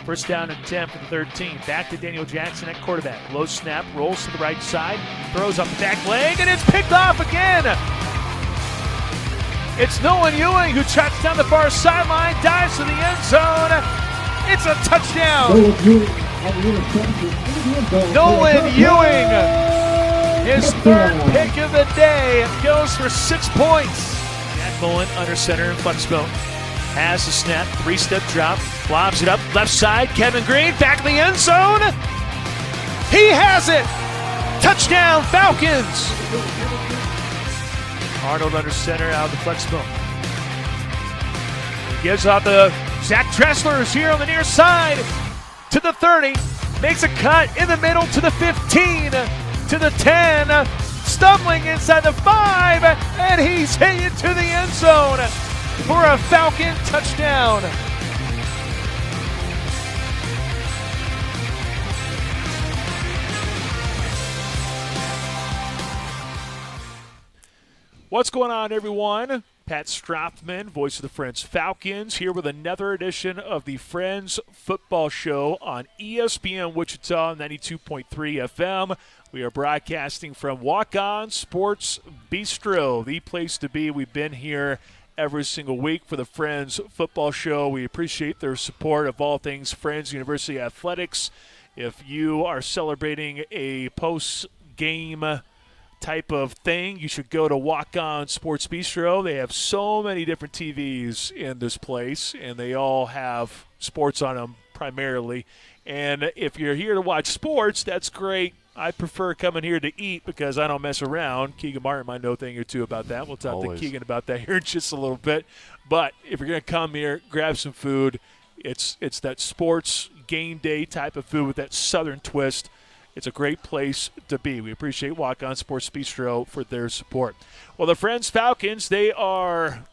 First down and 10 for the 13. Back to Daniel Jackson at quarterback. Low snap, rolls to the right side, throws up the back leg, and it's picked off again. It's Nolan Ewing who trots down the far sideline, dives to the end zone. It's a touchdown. Nolan Ewing, his third pick of the day, goes for 6 points. Jack Mullen under center in flex zone. Has the snap, 3-step drop, lobs it up, left side, Kevin Green, back in the end zone. He has it! Touchdown, Falcons! Arnold under center out of the flex zone. Gives out the Zach Dressler is here on the near side to the 30. Makes a cut in the middle to the 15, to the 10. Stumbling inside the 5, and he's hit to the end zone for a Falcon touchdown. What's going on, everyone? Pat Strathman, voice of the Friends Falcons, here with another edition of the Friends Football Show on ESPN Wichita 92.3 FM. We are broadcasting from Walk-On Sports Bistreaux, the place to be. We've been here every single week for the Friends Football Show. We appreciate their support of all things Friends University Athletics. If you are celebrating a post-game type of thing, you should go to Walk-On Sports Bistreaux. They have so many different TVs in this place, and they all have sports on them primarily. And if you're here to watch sports, that's great. I prefer coming here to eat because I don't mess around. Keegan Martin might know a thing or two about that. We'll talk to Keegan about that here in just a little bit. But if you're going to come here, grab some food. It's that sports game day type of food with that southern twist. It's a great place to be. We appreciate Walk-On Sports Bistreaux for their support. Well, the Friends Falcons, they are,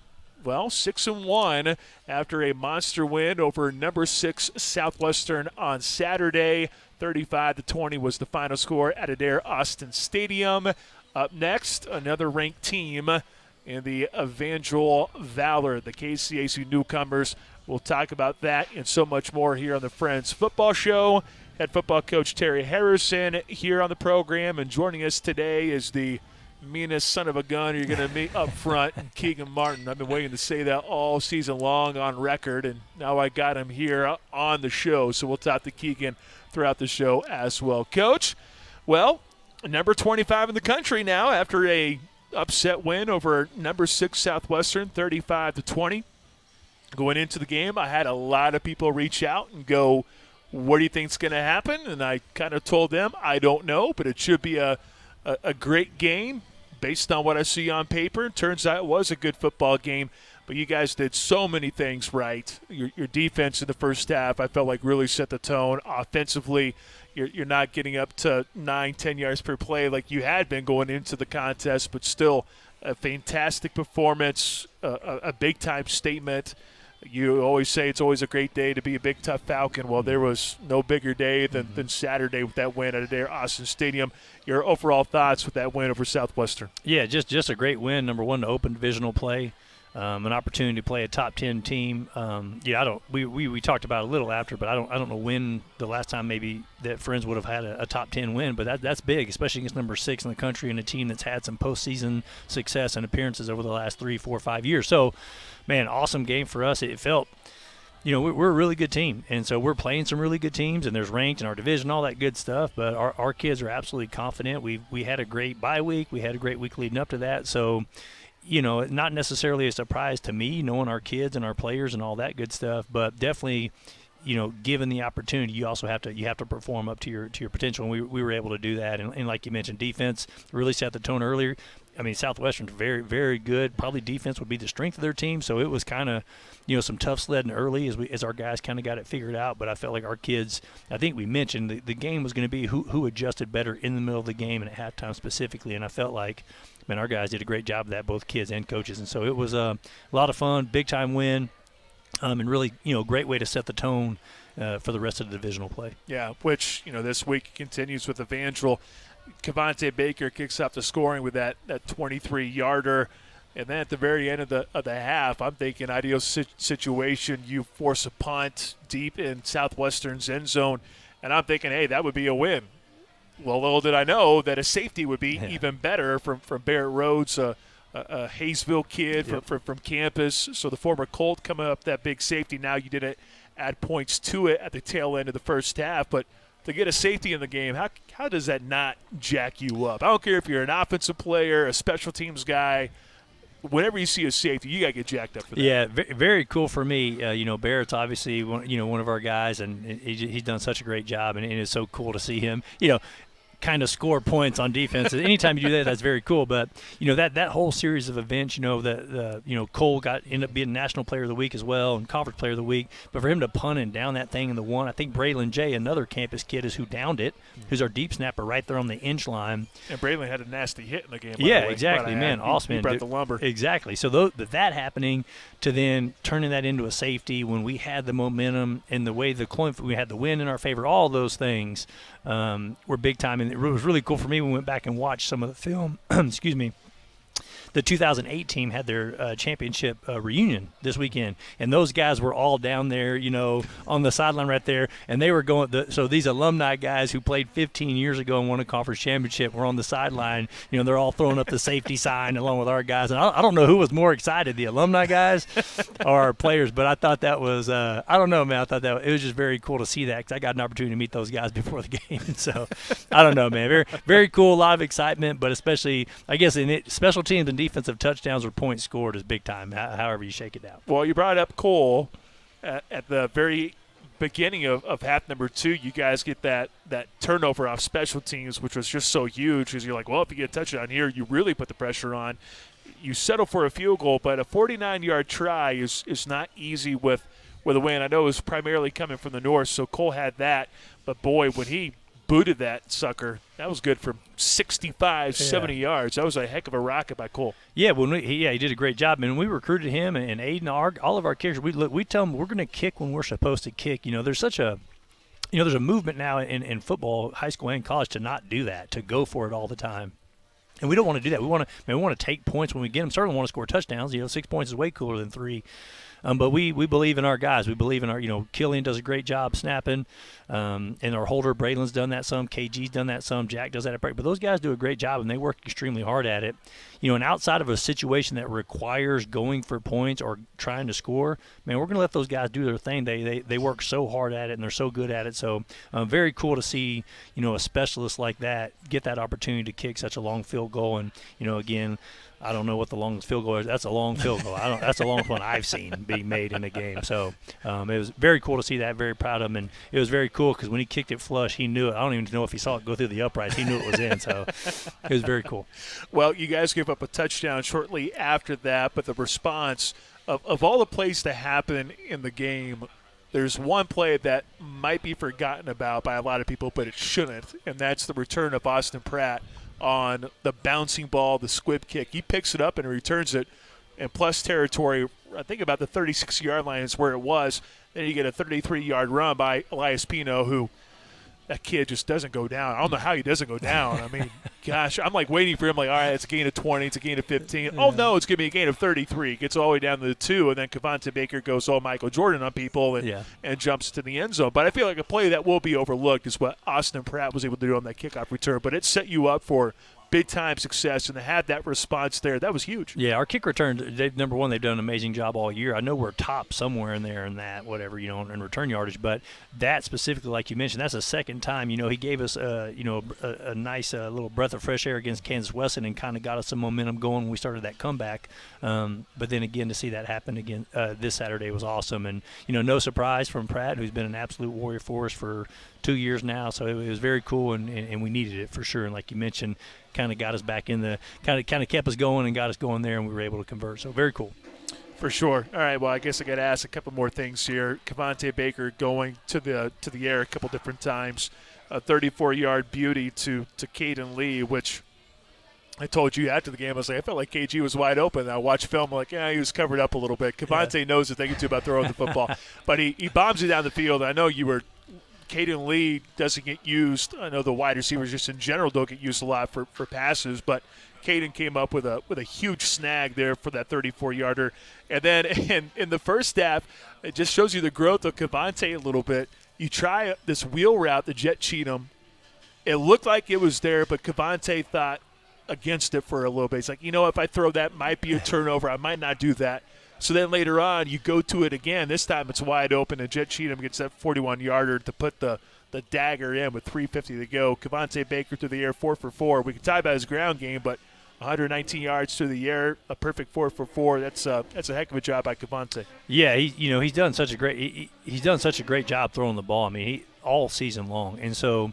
6-1 after a monster win over number 6 Southwestern on Saturday. 35-20 was the final score at Adair Austin Stadium. Up next, another ranked team in the Evangel Valor, the KCAC newcomers. We'll talk about that and so much more here on the Friends Football Show. Head football coach Terry Harrison here on the program, and joining us today is the meanest son of a gun you're going to meet up front, Keegan Martin. I've been waiting to say that all season long on record, and now I got him here on the show, so we'll talk to Keegan throughout the show as well. Coach, well, number 25 in the country now after a upset win over number 6 Southwestern, 35-20. Going into the game, I had a lot of people reach out and go, what do you think is going to happen? And I kind of told them, I don't know, but it should be a great game based on what I see on paper. Turns out it was a good football game, but you guys did so many things right. Your defense in the first half, I felt like really set the tone. Offensively, you're not getting up to 9-10 yards per play like you had been going into the contest, but still a fantastic performance, a big-time statement. You always say it's always a great day to be a big, tough Falcon. Well, there was no bigger day than Saturday with that win at Adair Austin Stadium. Your overall thoughts with that win over Southwestern? Yeah, just a great win. Number one, to open divisional play, an opportunity to play a top 10 team. We talked about it a little after, but I don't know when the last time maybe that Friends would have had a top 10 win, but that's big, especially against number 6 in the country and a team that's had some postseason success and appearances over the last 3, 4, 5 years. So, man, awesome game for us. It felt, we're a really good team, and so we're playing some really good teams, and there's ranked in our division, all that good stuff, but our kids are absolutely confident. We had a great bye week. We had a great week leading up to that, so not necessarily a surprise to me knowing our kids and our players and all that good stuff, but definitely, given the opportunity, you also have to perform up to your potential, and we were able to do that. And like you mentioned, defense really set the tone earlier. I mean, Southwestern's very, very good. Probably defense would be the strength of their team, so it was kind of, some tough sledding early as our guys kind of got it figured out. But I felt like our kids, I think we mentioned the game was going to be who adjusted better in the middle of the game and at halftime specifically, and I felt like, man, our guys did a great job of that, both kids and coaches. And so it was a lot of fun, big-time win, and really, great way to set the tone for the rest of the divisional play. Yeah, which, this week continues with Evangel. Cavante Baker kicks off the scoring with that 23-yarder. And then at the very end of the half, I'm thinking ideal situation, you force a punt deep in Southwestern's end zone, and I'm thinking, hey, that would be a win. Well, little did I know that a safety would be even better from Barrett Rhodes, a Hayesville kid from campus. So the former Colt coming up, that big safety. Now you didn't add points to it at the tail end of the first half, but to get a safety in the game, how does that not jack you up? I don't care if you're an offensive player, a special teams guy. Whenever you see a safety, you got to get jacked up for that. Yeah, very cool for me. Barrett's obviously one of our guys, and he's done such a great job, and it's so cool to see him, kind of score points on defense. Anytime you do that, that's very cool. But that whole series of events, Cole ended up being National Player of the Week as well and Conference Player of the Week. But for him to punt and down that thing in the one, I think Braylon J, another campus kid, is who downed it, who's our deep snapper right there on the inch line. And Braylon had a nasty hit in the game. Yeah, exactly, man. Awesome. He brought the lumber. Exactly. So that happening to then turning that into a safety when we had the momentum and the way we had the wind in our favor, all those things were big time. And it was really cool for me. We went back and watched some of the film. Excuse me. The 2008 team had their championship reunion this weekend, and those guys were all down there, on the sideline right there, and they were going. So these alumni guys who played 15 years ago and won a conference championship were on the sideline. They're all throwing up the safety sign along with our guys, and I don't know who was more excited, the alumni guys or our players, but I thought that was I don't know, man. I thought that it was just very cool to see that because I got an opportunity to meet those guys before the game, so I don't know, man. Very very cool, a lot of excitement, but especially I guess in special teams and defensive touchdowns or points scored is big time, however you shake it down. Well, you brought up Cole at the very beginning of half number 2. You guys get that turnover off special teams, which was just so huge because you're like, well, if you get a touchdown here, you really put the pressure on. You settle for a field goal, but a 49-yard try is not easy with a win. I know it was primarily coming from the north, so Cole had that. But, boy, when he booted that sucker, that was good for 65, 70 yards. That was a heck of a rocket by Cole. Yeah, he did a great job. And we recruited him and Aiden, all of our kickers. We tell them we're going to kick when we're supposed to kick. There's such a there's a movement now in football, high school and college, to not do that, to go for it all the time. And we don't want to do that. We want to take points when we get them. Certainly want to score touchdowns. 6 points is way cooler than 3. But we believe in our guys. We believe in our, Killian does a great job snapping, and our holder, Braylon's done that some, KG's done that some, Jack does that at break. But those guys do a great job, and they work extremely hard at it. And outside of a situation that requires going for points or trying to score, man, we're going to let those guys do their thing. They work so hard at it, and they're so good at it. So very cool to see, a specialist like that get that opportunity to kick such a long field goal. And, again, I don't know what the longest field goal is. That's a long field goal. That's the longest one I've seen being made in a game. So it was very cool to see that. Very proud of him. And it was very cool because when he kicked it flush, he knew it. I don't even know if he saw it go through the uprights. He knew it was in. So it was very cool. Well, you guys gave up a touchdown shortly after that, but the response of all the plays that happen in the game, there's one play that might be forgotten about by a lot of people, but it shouldn't, and that's the return of Austin Pratt on the bouncing ball, the squib kick. He picks it up and returns it in plus territory. I think about the 36-yard line is where it was. Then you get a 33-yard run by Elias Pino, who that kid just doesn't go down. I don't know how he doesn't go down. I mean, gosh, I'm like waiting for him, like, all right, it's a gain of 20, it's a gain of 15. Oh, no, it's going to be a gain of 33. Gets all the way down to the 2, and then Kavonte Baker goes all Michael Jordan on people and jumps to the end zone. But I feel like a play that will be overlooked is what Austin Pratt was able to do on that kickoff return. But it set you up for big-time success, and to have that response there, that was huge. Yeah, our kick returns, number one, they've done an amazing job all year. I know we're top somewhere in there in that, whatever, in return yardage, but that specifically, like you mentioned, that's the second time, he gave us, a nice little breath of fresh air against Kansas Weston and kind of got us some momentum going when we started that comeback. But then again, to see that happen again this Saturday was awesome. And, no surprise from Pratt, who's been an absolute warrior for us for 2 years now. So it was very cool, and we needed it for sure. And like you mentioned, kind of got us back in the kind of kept us going and got us going there, and we were able to convert. So very cool. For sure. All right, well, I guess I got to ask a couple more things here. Kavonte Baker going to the air a couple different times. A 34-yard beauty to Caden Lee, which I told you after the game, I was like, I felt like KG was wide open. I watched film, like, he was covered up a little bit. Kavonte knows a thing or two about throwing the football. But he bombs it down the field. I know you were Caden Lee doesn't get used. I know the wide receivers just in general don't get used a lot for passes, but Caden came up with a huge snag there for that 34-yarder. And then in the first half, it just shows you the growth of Cavante a little bit. You try this wheel route, the jet cheat 'em. It looked like it was there, but Cavante thought against it for a little bit. He's like, if I throw that, might be a turnover. I might not do that. So then later on, you go to it again. This time it's wide open, and Jet Cheatham gets that 41-yarder to put the dagger in with 3:50 to go. Cavante Baker through the air, 4 for 4. We can talk about his ground game, but 119 yards through the air, a perfect 4 for 4. That's a heck of a job by Cavante. Yeah, he's done such a great job throwing the ball. I mean, all season long, and so.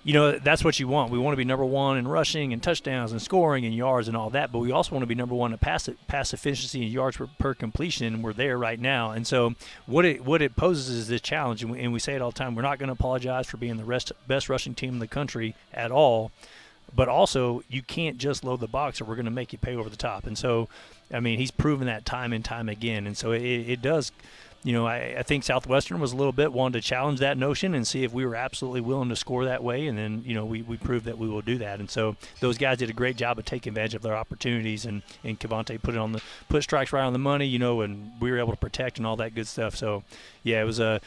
That's what you want. We want to be number one in rushing and touchdowns and scoring and yards and all that, but we also want to be number one in pass efficiency and yards per completion, and we're there right now. And so what it poses is this challenge, and we say it all the time, we're not going to apologize for being the best rushing team in the country at all, but also you can't just load the box or we're going to make you pay over the top. And so, I mean, he's proven that time and time again, and so it does – I think Southwestern was a little bit wanted to challenge that notion and see if we were absolutely willing to score that way, and then, we proved that we will do that. And so those guys did a great job of taking advantage of their opportunities, and Cavante put strikes right on the money, and we were able to protect and all that good stuff. So, yeah, it was a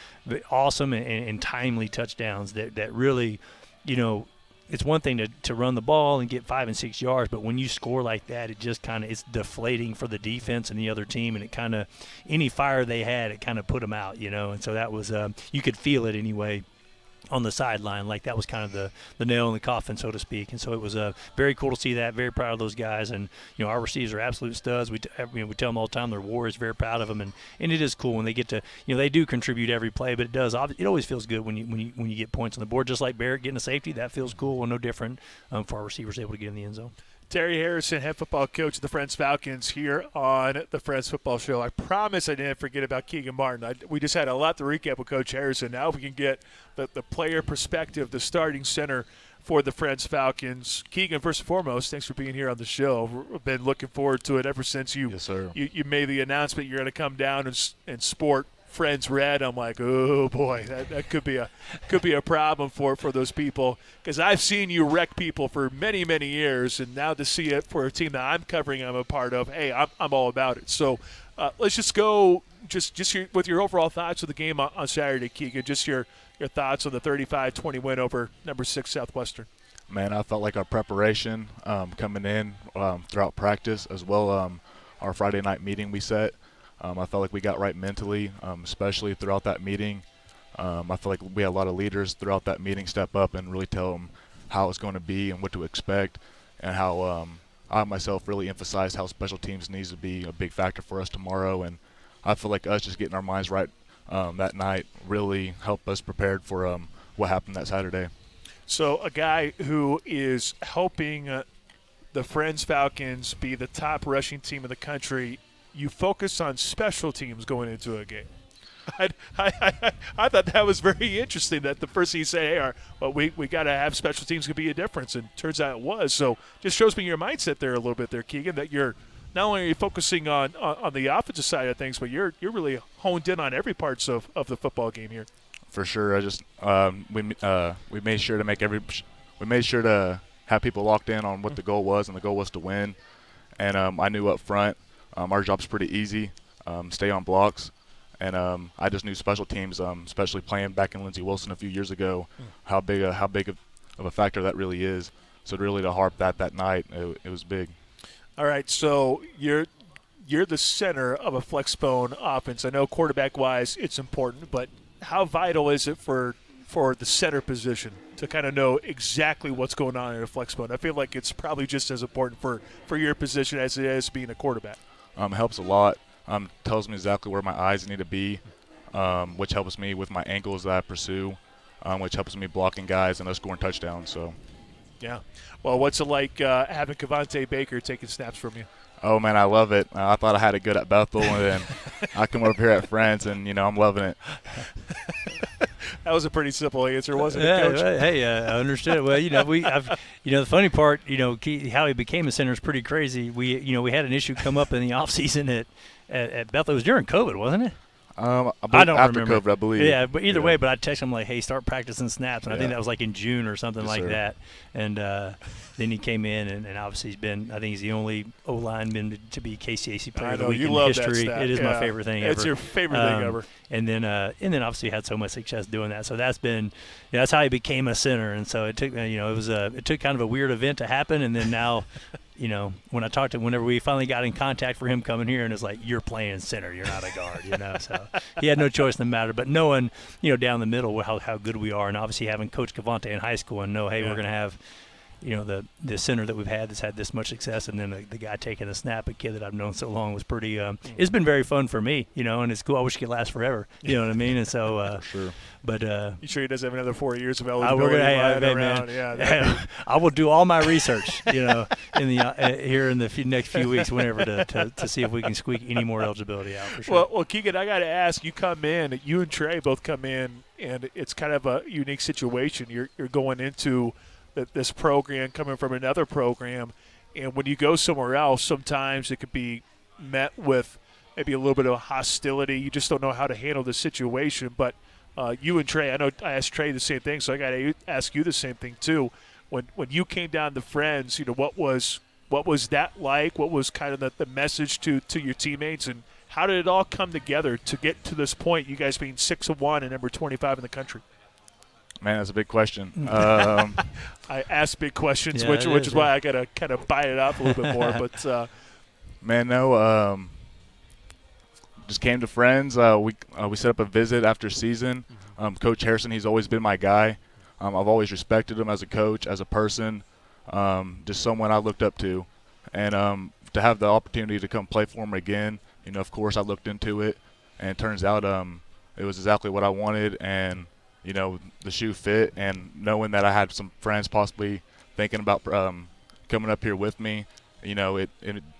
awesome and timely touchdowns that really, it's one thing to run the ball and get 5 and 6 yards, but when you score like that, it just kind of it's deflating for the defense and the other team, and it kind of any fire they had, it kind of put them out, And so that was you could feel it anyway on the sideline, like that was kind of the nail in the coffin, so to speak. And so it was very cool to see that. Very proud of those guys, and our receivers are absolute studs. We tell them all the time they're warriors. Very proud of them, and it is cool when they get to they do contribute every play, but it always feels good when you get points on the board, just like Barrett getting a safety. That feels cool. Well, no different for our receivers able to get in the end zone. Terry Harrison, head football coach of the Friends Falcons, here on the Friends Football Show. I promise I didn't forget about Keegan Martin. We just had a lot to recap with Coach Harrison. Now we can get the player perspective, the starting center for the Friends Falcons. Keegan, first and foremost, thanks for being here on the show. We've been looking forward to it ever since you made the announcement you're going to come down and sport Friends red. I'm like, oh boy, that could be a problem for those people, because I've seen you wreck people for many years, and now to see it for a team that I'm covering, I'm a part of. Hey, I'm all about it. So let's just go with your overall thoughts of the game on Saturday, Keegan. Just your thoughts on the 35-20 win over number 6 Southwestern. Man, I felt like our preparation coming in throughout practice, as well our Friday night meeting we set. I felt like we got right mentally, especially throughout that meeting. I feel like we had a lot of leaders throughout that meeting step up and really tell them how it's going to be and what to expect, and how I myself really emphasized how special teams needs to be a big factor for us tomorrow. And I feel like us just getting our minds right that night really helped us prepared for what happened that Saturday. So a guy who is helping the Friends Falcons be the top rushing team in the country, you focus on special teams going into a game. I thought that was very interesting, that the first thing you say, hey, we got to have special teams could be a difference, and turns out it was. So just shows me your mindset there a little bit there, Keegan, that you're not only are you focusing on the offensive side of things, but you're really honed in on every parts of the football game here. For sure. I just we made sure to have people locked in on what the goal was, and the goal was to win. And I knew up front our job's pretty easy, stay on blocks. And I just knew special teams, especially playing back in Lindsey Wilson a few years ago, how big of a factor that really is. So really to harp that night, it was big. All right, so you're the center of a flexbone offense. I know quarterback-wise it's important, but how vital is it for the center position to kind of know exactly what's going on in a flexbone? I feel like it's probably just as important for your position as it is being a quarterback. It helps a lot. Tells me exactly where my eyes need to be, which helps me with my angles that I pursue, which helps me blocking guys and us scoring touchdowns. So, yeah. Well, what's it like having Cavante Baker taking snaps from you? Oh, man, I love it. I thought I had it good at Bethel, and then I come over here at Friends, and, I'm loving it. That was a pretty simple answer, wasn't it, Coach? Hey, I understood. Well, the funny part, how he became a center is pretty crazy. We had an issue come up in the off season at Bethel. It was during COVID, wasn't it? I don't after remember. COVID, I believe. Yeah, but either way, but I text him like, "Hey, start practicing snaps," and I think Yeah. that was like in June or something Yes, like sir. that. And then he came in, and obviously I think he's the only O lineman to be KCAC Player I of the know, Week you in love that history. stat. It is my Yeah. favorite thing ever. It's your favorite thing ever. And then obviously had so much success doing that. So that's how he became a center. And so it took it took kind of a weird event to happen. And then now, whenever we finally got in contact for him coming here, and it's like, you're playing center, you're not a guard, So he had no choice in the matter. But knowing, down the middle how good we are, and obviously having Coach Cavante in high school and know, hey, we're going to have the center that we've had that's had this much success, and then the guy taking the snap, a kid that I've known so long, was pretty it's been very fun for me, and it's cool. I wish it could last forever, you know what I mean? And so Sure. but You sure he doesn't have another 4 years of we're eligibility gonna, lying around? Yeah, I will do all my research, in the here in the next few weeks, whenever to see if we can squeak any more eligibility out for sure. Well, Keegan, I got to ask. You and Trey both come in, and it's kind of a unique situation. You're going into this program, coming from another program, and when you go somewhere else, sometimes it could be met with maybe a little bit of hostility. You just don't know how to handle the situation. But you and Trey, I know I asked Trey the same thing, so I got to ask you the same thing too. When you came down to Friends, what was that like? What was kind of the message to your teammates, and how did it all come together to get to this point? You guys being 6-1 and number 25 in the country. Man, that's a big question. I ask big questions, Yeah, which is why I got to kind of bite it up a little bit more. But Man, no. Just came to Friends. We set up a visit after season. Coach Harrison, he's always been my guy. I've always respected him as a coach, as a person, just someone I looked up to. And to have the opportunity to come play for him again, of course I looked into it, and it turns out it was exactly what I wanted, and the shoe fit, and knowing that I had some friends possibly thinking about coming up here with me, it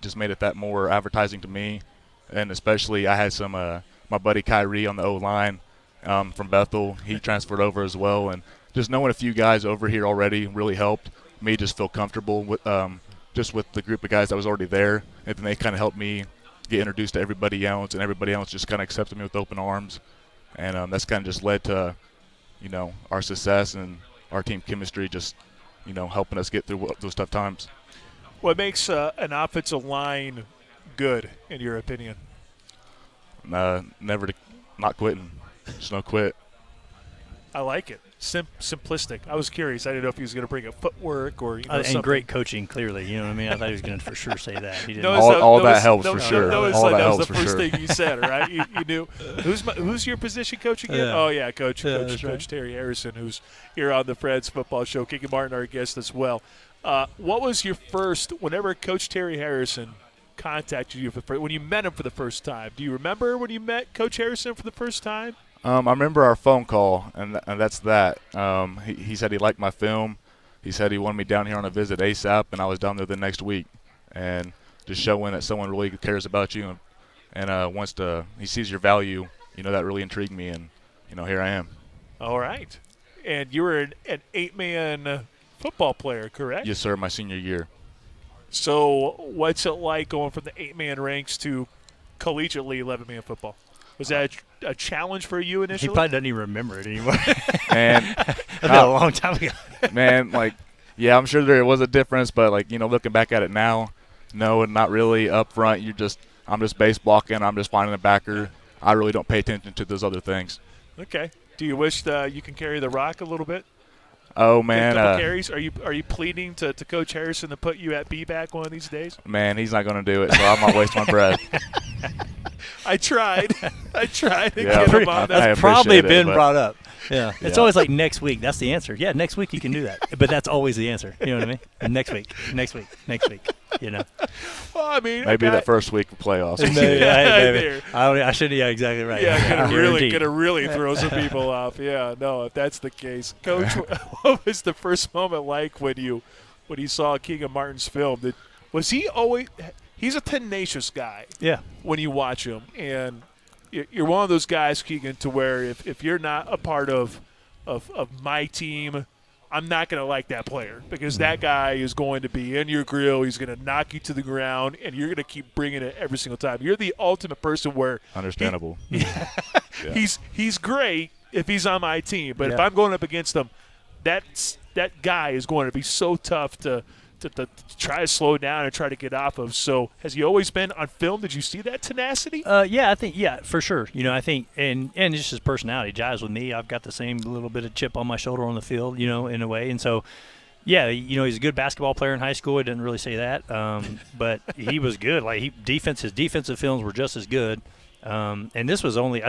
just made it that more advertising to me. And especially I had some my buddy Kyrie on the O-line from Bethel. He transferred over as well, and just knowing a few guys over here already really helped me just feel comfortable with with the group of guys that was already there, and then they kind of helped me get introduced to everybody else, and everybody else just kind of accepted me with open arms, and that's kind of just led to our success and our team chemistry, just helping us get through those tough times. what makes an offensive line good, in your opinion? Not quitting. Just no quit. I like it. Simplistic. I was curious. I didn't know if he was going to bring up footwork or and something. great coaching, clearly. You know what I mean? I thought he was going to for sure say that. He didn't. All that helps for sure. That was All that the helps for first sure. thing you said, right? You knew. Who's your position coach again? Yeah. Oh, yeah, Coach that's right. Terry Harrison, who's here on the Friends Football Show. Keegan Martin, our guest as well. What was your first, whenever Coach Terry Harrison contacted you when you met him for the first time? Do you remember when you met Coach Harrison for the first time? I remember our phone call, and that's that. He said he liked my film. He said he wanted me down here on a visit ASAP, and I was down there the next week. And just showing that someone really cares about you and wants to – he sees your value, that really intrigued me, and, here I am. All right. And you were an 8-man football player, correct? Yes, sir, my senior year. So what's it like going from the 8-man ranks to collegiately 11-man football? Was that a challenge for you He initially? probably doesn't even remember it anymore. And That's been a long time ago. man, I'm sure there was a difference, but looking back at it now, no, not really. Up front, I'm just base blocking, I'm just finding a backer. I really don't pay attention to those other things. Okay. Do you wish that you can carry the rock a little bit? Oh Get man, a couple carries? Are you pleading to Coach Harrison to put you at B-back one of these days? man, he's not going to do it, so I'm not wasting my breath. I tried. to Yeah, get him on I that. That's probably appreciate it, been but- brought up. Yeah. It's Yeah. always like next week. That's the answer. Yeah, next week you can do that. But that's always the answer. You know what I mean? And next week. Well, I mean, Maybe the first week of playoffs. Maybe. There. I should. Yeah, exactly right. Yeah, Guaranteed. gonna really throw some people off. Yeah, no, if that's the case, Coach, what was the first moment like when you saw Keegan Martin's film? Was he always? He's a tenacious guy. Yeah. When you watch him, and you're one of those guys, Keegan, to where if you're not a part of my team, I'm not going to like that player because that guy is going to be in your grill. He's going to knock you to the ground, and you're going to keep bringing it every single time. You're the ultimate person where Understandable. he's great if he's on my team, but if Yeah. I'm going up against him, that guy is going to be so tough to try to slow down and try to get off of. So has he always been on film? Did you see that tenacity? I think for sure. I think and just his personality jives with me. I've got the same little bit of chip on my shoulder on the field, in a way. And so, yeah, he's a good basketball player in high school. I didn't really say that, but he was good. Like his defensive films were just as good. And this was only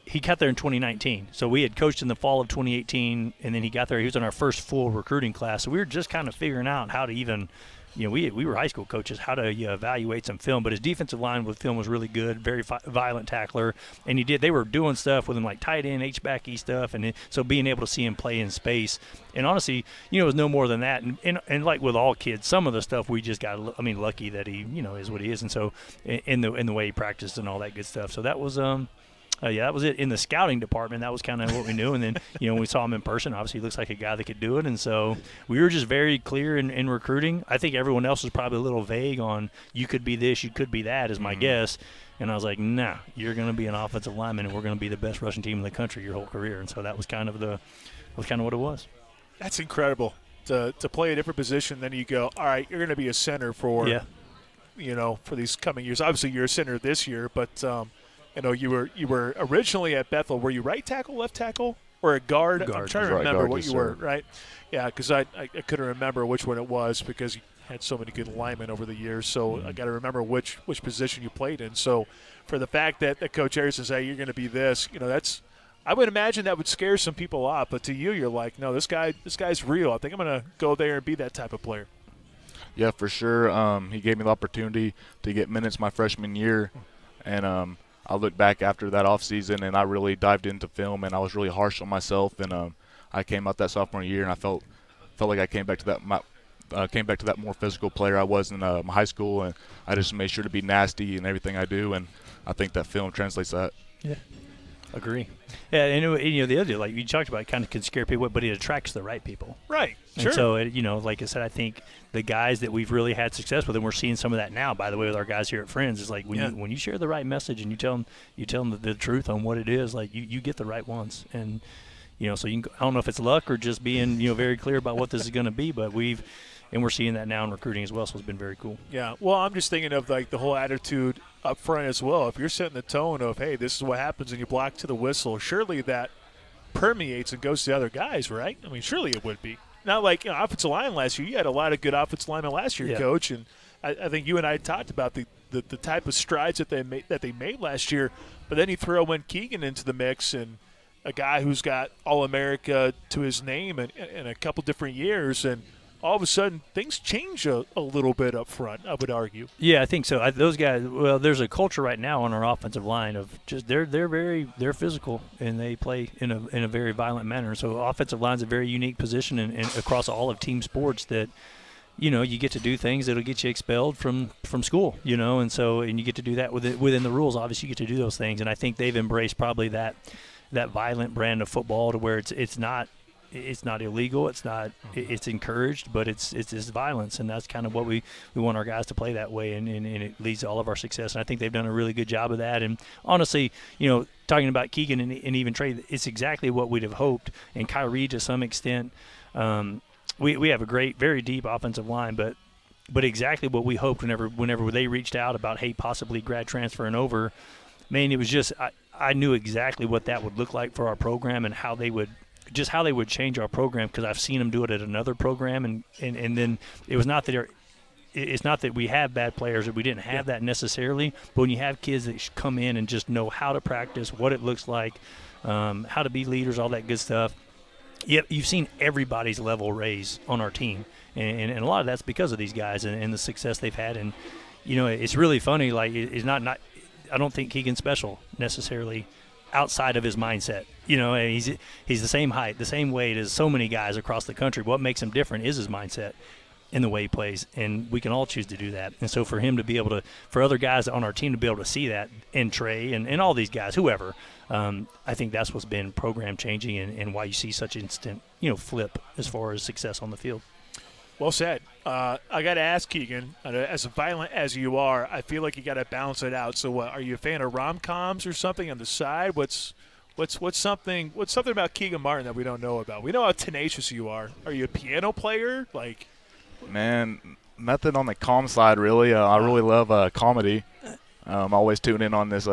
he got there in 2019. So we had coached in the fall of 2018, and then he got there. He was in our first full recruiting class. So we were just kind of figuring out how to even, we were high school coaches, how to evaluate some film. But his defensive line with film was really good, very violent tackler. And they were doing stuff with him like tight end, H-backy stuff. And so being able to see him play in space. And honestly, it was no more than that. And like with all kids, some of the stuff we just got, lucky that he, is what he is. And so in the way he practiced and all that good stuff. So that was, that was it. In the scouting department, that was kind of what we knew. And then, when we saw him in person, obviously he looks like a guy that could do it. And so we were just very clear in recruiting. I think everyone else was probably a little vague on you could be this, you could be that is my guess. And I was like, nah, you're going to be an offensive lineman, and we're going to be the best rushing team in the country your whole career. And so that was kind of what it was. That's incredible to play a different position. Then you go, all right, you're going to be a center for, for these coming years. Obviously, you're a center this year, but you were originally at Bethel. Were you right tackle, left tackle, or a guard? I'm trying to remember what you were, right? Yeah, because I couldn't remember which one it was because you had so many good linemen over the years. So I got to remember which position you played in. So for the fact that Coach Harrison says, hey, you're going to be this, that's – I would imagine that would scare some people off. But to you, you're like, no, this guy's real. I think I'm going to go there and be that type of player. Yeah, for sure. He gave me the opportunity to get minutes my freshman year, and I look back after that offseason, and I really dived into film, and I was really harsh on myself. And I came out that sophomore year, and I felt like I came back to that more physical player I was in my high school, and I just made sure to be nasty in everything I do, and I think that film translates that. Yeah. Agree. Yeah, and the other, like you talked about, it kind of can scare people, but it attracts the right people. Right. And sure. so, like I said, I think the guys that we've really had success with, and we're seeing some of that now, by the way, with our guys here at Friends, is like when you share the right message and you tell them the truth on what it is, like you get the right ones. And so I don't know if it's luck or just being very clear about what this is going to be, but we're seeing that now in recruiting as well, so it's been very cool. Yeah. Well, I'm just thinking of like the whole attitude up front as well. If you're setting the tone of, hey, this is what happens and you block to the whistle, surely that permeates and goes to the other guys, right? I mean, surely it would be. Not like offensive line last year. You had a lot of good offensive linemen last year, Coach, and I think you and I talked about the type of strides that they made last year. But then you throw in Keegan into the mix, and a guy who's got All-America to his name in a couple different years, and all of a sudden things change a little bit up front, I would argue. Yeah, I think so. Those guys, well, there's a culture right now on our offensive line of just they're physical, and they play in a very violent manner. So offensive line's a very unique position and across all of team sports that you get to do things that'll get you expelled from school, and you get to do that within the rules. Obviously, you get to do those things, and I think they've embraced probably that violent brand of football to where it's not illegal. It's encouraged, but it's violence, and that's kind of what we want our guys to play that way, and it leads to all of our success. And I think they've done a really good job of that. And honestly, talking about Keegan and even Trey, it's exactly what we'd have hoped. And Kyrie to some extent, we have a great, very deep offensive line, but exactly what we hoped whenever they reached out about, hey, possibly grad transferring over. Man, it was just I knew exactly what that would look like for our program and how they would change our program, because I've seen them do it at another program, and then it was not that it's not that we have bad players or we didn't have that necessarily, but when you have kids that come in and just know how to practice, what it looks like, how to be leaders, all that good stuff. You've seen everybody's level raise on our team, and a lot of that's because of these guys and the success they've had. And it's really funny. Like it's not I don't think Keegan's special necessarily outside of his mindset. He's the same height, the same weight as so many guys across the country. What makes him different is his mindset and the way he plays, and we can all choose to do that. And so for him to be able to, for other guys on our team to be able to see that, and Trey and all these guys, whoever, I think that's what's been program changing and why you see such instant, flip as far as success on the field. Well said. I got to ask Keegan, as violent as you are, I feel like you got to balance it out. So, what, are you a fan of rom-coms or something on the side? What's something about Keegan Martin that we don't know about? We know how tenacious you are. Are you a piano player? Like, Man, nothing on the calm side really. I really love comedy. I always tune in on this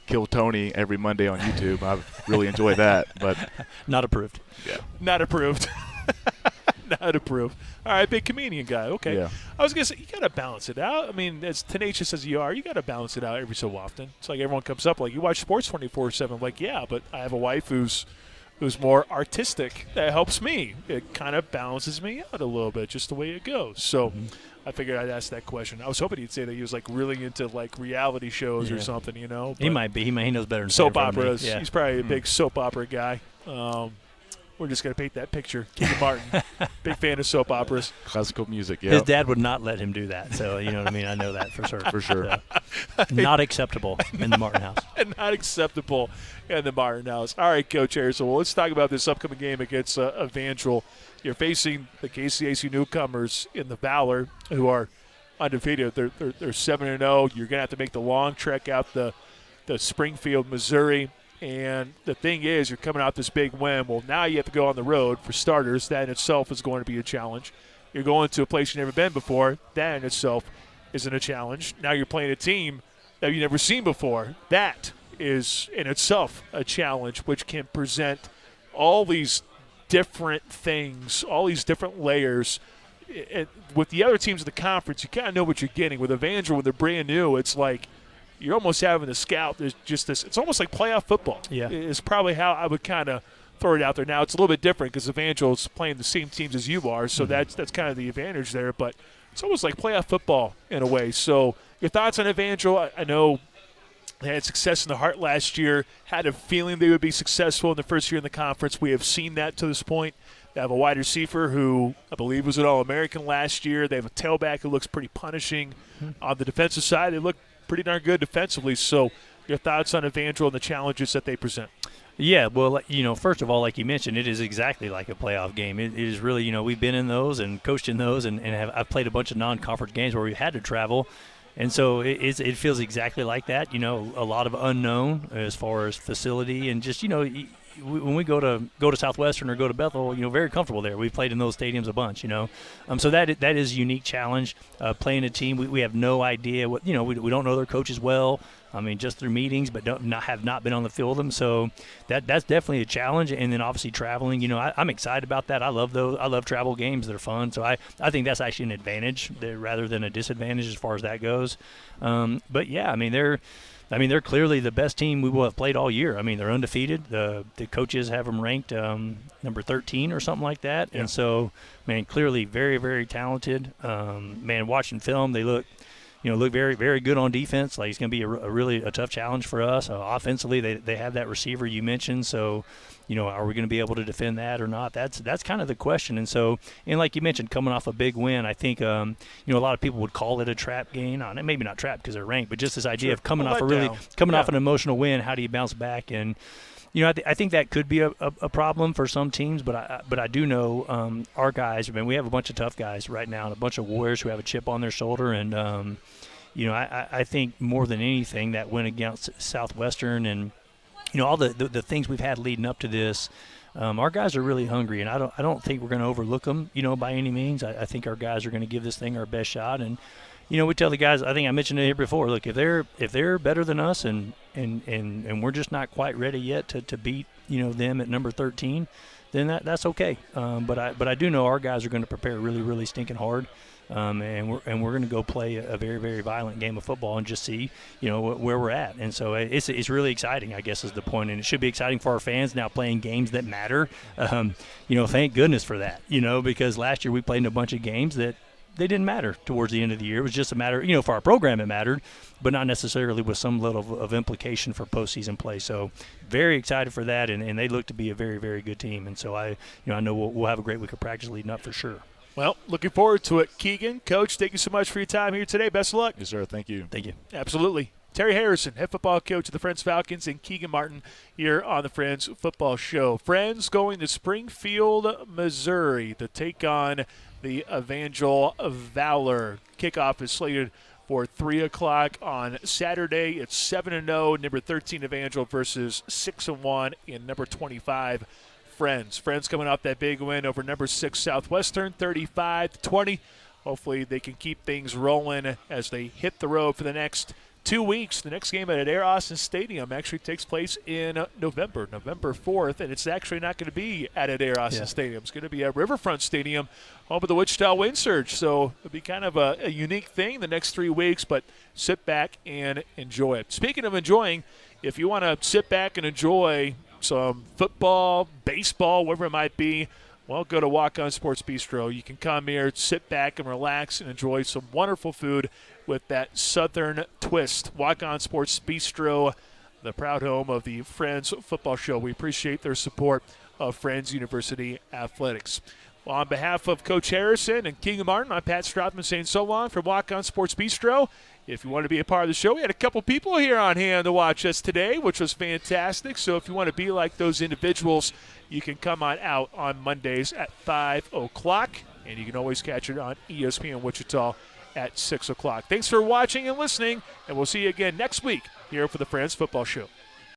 Kill Tony every Monday on YouTube. I really enjoy that. But Not approved. yeah, not approved. Not approved. All right, big comedian guy. Okay. Yeah. I was going to say, you got to balance it out. I mean, as tenacious as you are, you got to balance it out every so often. It's like everyone comes up, like, you watch sports 24/7. I'm like, yeah, but I have a wife who's more artistic. That helps me. It kind of balances me out a little bit, just the way it goes. So I figured I'd ask that question. I was hoping he'd say that he was, like, really into, like, reality shows or something, you know. He might be. He knows better than soap saying in front of me. operas. Yeah. He's probably a big soap opera guy. We're just going to paint that picture. Keegan Martin, big fan of soap operas. classical music. Yeah, His dad would not let him do that. So, you know what I mean? I know that for sure. for sure. So, not acceptable in the Martin house. And not acceptable in the Martin house. All right, Coach Harrison. Well, let's talk about this upcoming game against Evangel. You're facing the KCAC newcomers in the Valor, who are undefeated. They're 7-0. You're going to have to make the long trek out the Springfield, Missouri. And the thing is, you're coming out this big win. Well, now you have to go on the road. For starters, that in itself is going to be a challenge. You're going to a place you've never been before. That in itself isn't a challenge. Now you're playing a team that you've never seen before. That is in itself a challenge, which can present all these different things, all these different layers. With the other teams in the conference, you kind of know what you're getting. With Evangel, when they're brand new, it's like you're almost having to scout. There's just this. It's almost like playoff football. Yeah, is probably how I would kind of throw it out there. Now it's a little bit different because Evangel is playing the same teams as you are, so that's kind of the advantage there. But it's almost like playoff football in a way. So your thoughts on Evangel? I know they had success in the Heart last year. Had a feeling they would be successful in the first year in the conference. We have seen that to this point. They have a wide receiver who I believe was an All-American last year. They have a tailback who looks pretty punishing. On the defensive side, they look pretty darn good defensively. So your thoughts on Evangel and the challenges that they present? Yeah, well, you know, first of all, like you mentioned, it is exactly like a playoff game. It is really, you know, we've been in those and coached in those, and I've played a bunch of non-conference games where we had to travel. And so it feels exactly like that, you know, a lot of unknown as far as facility and just, you know, when we go to Southwestern or go to Bethel, you know, very comfortable there. We've played in those stadiums a bunch, you know. So that is a unique challenge. Playing a team, we have no idea what, you know, we don't know their coaches well. I mean, just through meetings, but have not been on the field with them. So that's definitely a challenge. And then obviously traveling, you know, I'm excited about that. I love those. I love travel games. They're fun. So I think that's actually an advantage rather than a disadvantage as far as that goes. But yeah, I mean, they're clearly the best team we will have played all year. I mean, they're undefeated. The coaches have them ranked number 13 or something like that. Yeah. And so, man, clearly very, very talented. Man, watching film, they look very, very good on defense. Like, it's going to be a really tough challenge for us. Offensively, they have that receiver you mentioned. So, you know, are we going to be able to defend that or not? That's kind of the question. And so, and like you mentioned, coming off a big win, I think, you know, a lot of people would call it a trap game. Maybe not trap because they're ranked, but just this idea of coming off an emotional win. How do you bounce back? And, you know, I think that could be a problem for some teams, but I do know our guys. I mean, we have a bunch of tough guys right now and a bunch of warriors who have a chip on their shoulder. And, you know, I think more than anything that win against Southwestern and, you know, all the things we've had leading up to this, our guys are really hungry, and I don't think we're going to overlook them, you know, by any means. I think our guys are going to give this thing our best shot. And, you know, we tell the guys, I think I mentioned it here before, look, if they're better than us and we're just not quite ready yet to beat, you know, them at number 13, then that's okay. But I do know our guys are going to prepare really, really stinking hard. And we're going to go play a very, very violent game of football and just see, you know, where we're at. And so it's really exciting, I guess, is the point. And it should be exciting for our fans now playing games that matter. You know, thank goodness for that, you know, because last year we played in a bunch of games that they didn't matter towards the end of the year. It was just a matter, you know, for our program it mattered, but not necessarily with some level of implication for postseason play. So very excited for that, and they look to be a very, very good team. And so I know we'll have a great week of practice leading up for sure. Well, looking forward to it. Keegan, Coach, thank you so much for your time here today. Best of luck. Yes, sir. Thank you. Thank you. Absolutely. Terry Harrison, head football coach of the Friends Falcons, and Keegan Martin here on the Friends Football Show. Friends going to Springfield, Missouri to take on the Evangel Valor. Kickoff is slated for 3 o'clock on Saturday. It's 7-0, number 13 Evangel versus 6-1 in number 25 Friends. Friends coming off that big win over number 6 Southwestern, 35-20. Hopefully they can keep things rolling as they hit the road for the next 2 weeks. The next game at Air Austin Stadium actually takes place in November 4th, and it's actually not going to be at Air Austin Stadium. It's going to be at Riverfront Stadium, home of the Wichita Wind Surge. So it'll be kind of a unique thing the next 3 weeks, but sit back and enjoy it. Speaking of enjoying, if you want to sit back and enjoy some football, baseball, whatever it might be, well, go to Walk On Sports Bistreaux. You can come here, sit back and relax and enjoy some wonderful food with that Southern twist. Walk On Sports Bistreaux, the proud home of the Friends Football Show. We appreciate their support of Friends University Athletics. Well, on behalf of Coach Harrison and Keegan Martin, I'm Pat Strathman saying so long from Walk On Sports Bistreaux. If you want to be a part of the show, we had a couple people here on hand to watch us today, which was fantastic. So if you want to be like those individuals, you can come on out on Mondays at 5 o'clock, and you can always catch it on ESPN Wichita at 6 o'clock. Thanks for watching and listening, and we'll see you again next week here for the Friends Football Show.